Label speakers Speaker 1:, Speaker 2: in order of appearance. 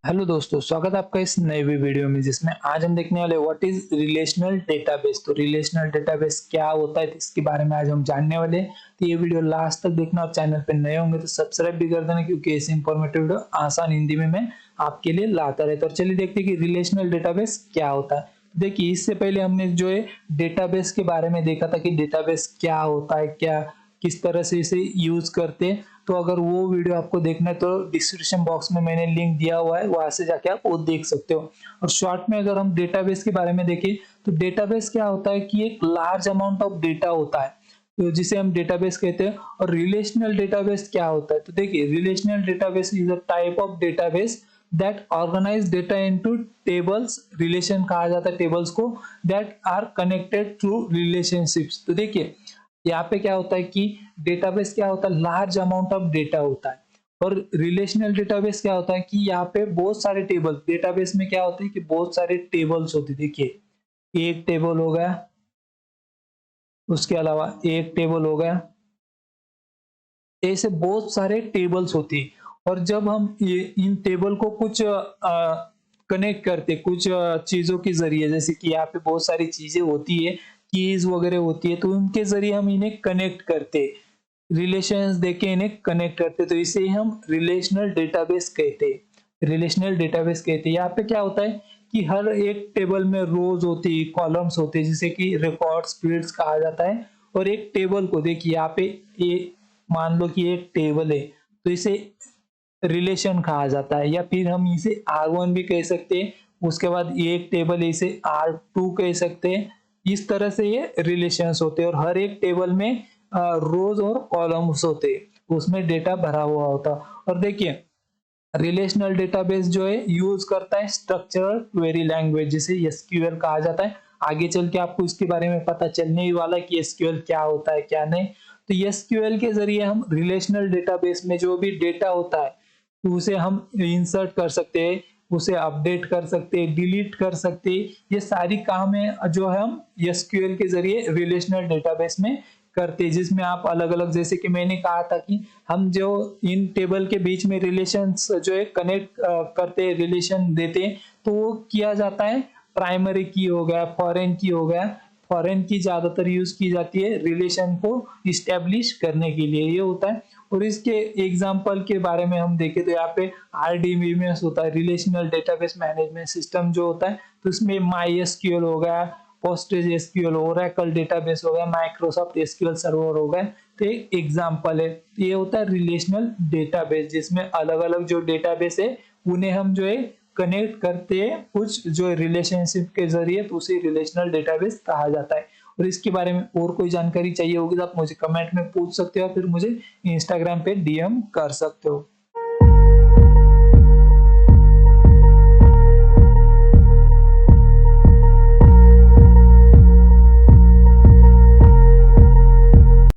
Speaker 1: Hello दोस्तों, स्वागत है आपका इस नए वीडियो में जिसमें आज हम देखने वाले व्हाट इज रिलेशनल डेटाबेस। तो रिलेशनल डेटाबेस क्या होता है, तो इसके बारे में आज हम जानने वाले हैं। तो ये वीडियो लास्ट तक देखना और चैनल पे नए होंगे तो सब्सक्राइब भी कर देना, क्योंकि ऐसे इंफॉर्मेटिव वीडियो आसान हिंदी में मैं आपके लिए लाता रहता हूं। चलिए देखते हैं कि रिलेशनल डेटाबेस क्या होता है। देखिए, इससे पहले हमने जो है डेटाबेस के बारे में देखा था कि डेटाबेस क्या होता है, क्या किस तरह से इसे यूज करते हैं। तो अगर वो वीडियो आपको देखना है तो डिस्क्रिप्शन बॉक्स में मैंने लिंक दिया हुआ है, वहां से जाके आप वो देख सकते हो। और शॉर्ट में अगर हम डेटाबेस के बारे में देखें तो डेटाबेस क्या होता है कि एक लार्ज अमाउंट ऑफ डेटा होता है, तो जिसे हम डेटाबेस कहते हैं। और रिलेशनल डेटाबेस क्या होता है, तो देखिए, relational database is a type of database that organise data into tables. Relation कहा जाता है टेबल्स को, that are connected through relationships. तो देखिए, यहाँ पे क्या होता है कि डेटाबेस क्या होता है, लार्ज अमाउंट ऑफ डेटा होता है। और रिलेशनल डेटाबेस क्या होता है कि यहाँ पे बहुत सारे टेबल, डेटाबेस में क्या होता है कि बहुत सारे टेबल्स होते हैं। देखिए, एक टेबल हो गया, उसके अलावा एक टेबल हो गया, ऐसे बहुत सारे टेबल्स होती है। और जब हम ये इन टेबल को कुछ कनेक्ट करते कुछ चीजों के जरिए, जैसे कि यहाँ पे बहुत सारी चीजें होती है, कीज वगैरह होती है, तो उनके जरिए हम इन्हें कनेक्ट करते, रिलेशंस देके इन्हें कनेक्ट करते, तो इसे हम रिलेशनल डेटाबेस कहते हैं। रिलेशनल डेटाबेस कहते हैं। यहाँ पे क्या होता है कि हर एक टेबल में रोज होती है, कॉलम्स होते हैं, जिसे कि रिकॉर्ड्स फील्ड्स कहा जाता है। और एक टेबल को देखिए, यहाँ पे ये मान लो कि एक टेबल है, तो इसे रिलेशन कहा जाता है, या फिर हम इसे R1 भी कह सकते हैं। उसके बाद ये एक टेबल है, इसे R2 कह सकते हैं। इस तरह से ये रिलेशंस होते हैं। और हर एक टेबल में रोज और कॉलम्स होते हैं, उसमें डेटा भरा हुआ होता है। और देखिए, रिलेशनल डेटाबेस जो है यूज करता है स्ट्रक्चरल क्वेरी लैंग्वेज, जिसे एसक्यूएल कहा जाता है। आगे चल के आपको इसके बारे में पता चलने ही वाला है कि एसक्यूएल क्या होता है क्या नहीं। तो एसक्यूएल के जरिए हम रिलेशनल डेटाबेस में जो भी डेटा होता है, तो उसे हम इंसर्ट कर सकते हैं, उसे अपडेट कर सकते हैं, डिलीट कर सकते हैं। ये सारी काम है जो है हम एसक्यूएल के जरिए रिलेशनल डेटाबेस में करते हैं, जिसमें आप अलग अलग, जैसे कि मैंने कहा था कि हम जो इन टेबल के बीच में रिलेशंस जो है कनेक्ट करते हैं, रिलेशन देते हैं, तो वो किया जाता है। प्राइमरी की हो गया, फॉरेन की हो गया। फॉरेन की ज्यादातर यूज की जाती है रिलेशन को इस्टेब्लिश करने के लिए, ये होता है। और इसके एग्जांपल के बारे में हम देखें तो यहाँ पे RDBMS होता है, रिलेशनल डेटाबेस मैनेजमेंट सिस्टम जो होता है। तो इसमें MySQL हो गया, पोस्टेज एसक्यूएल, ओरेकल डेटाबेस हो गया, माइक्रोसॉफ्ट एसक्यूएल सर्वर हो गए। तो एक एग्जांपल है, ये होता है रिलेशनल डेटाबेस, जिसमें अलग अलग जो डेटाबेस है उन्हें हम जो है कनेक्ट करते हैं कुछ जो रिलेशनशिप के जरिए, तो उसे रिलेशनल डेटाबेस कहा जाता है। और इसके बारे में और कोई जानकारी चाहिए होगी तो आप मुझे कमेंट में पूछ सकते हो, फिर मुझे इंस्टाग्राम पे DM कर सकते हो।